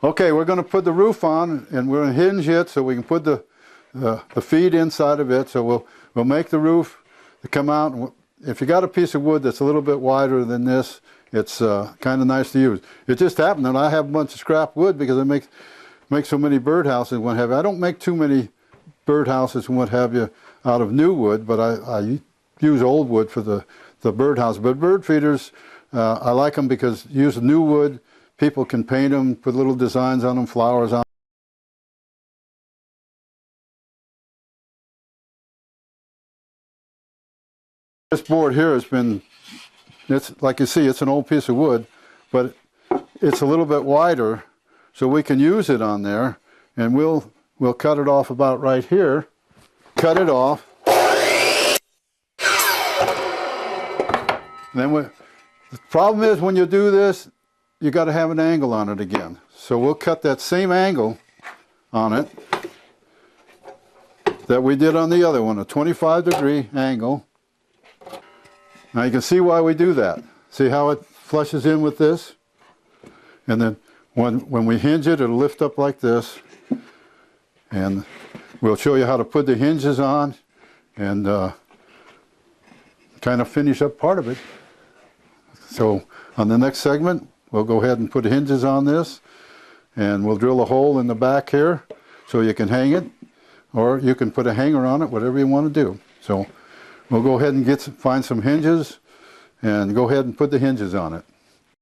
Okay, we're going to put the roof on, and we're going to hinge it so we can put the feet inside of it. So we'll make the roof to come out. If you got a piece of wood that's a little bit wider than this, it's kind of nice to use. It just happened that I have a bunch of scrap wood because I make so many birdhouses and what have you. I don't make too many birdhouses and what have you out of new wood, but I use old wood for the birdhouse. But bird feeders, I like them because use new wood. People can paint them, put little designs on them, flowers on them. This board here has been, it's like you see, it's an old piece of wood, but it's a little bit wider, so we can use it on there, and we'll cut it off about right here. Cut it off. Then the problem is when you do this, you got to have an angle on it again. So we'll cut that same angle on it that we did on the other one, a 25-degree angle. Now you can see why we do that. See how it flushes in with this? And then when we hinge it, it'll lift up like this. And we'll show you how to put the hinges on and kind of finish up part of it. So on the next segment, we'll go ahead and put hinges on this, and we'll drill a hole in the back here so you can hang it, or you can put a hanger on it, whatever you want to do. So we'll go ahead and find some hinges and go ahead and put the hinges on it.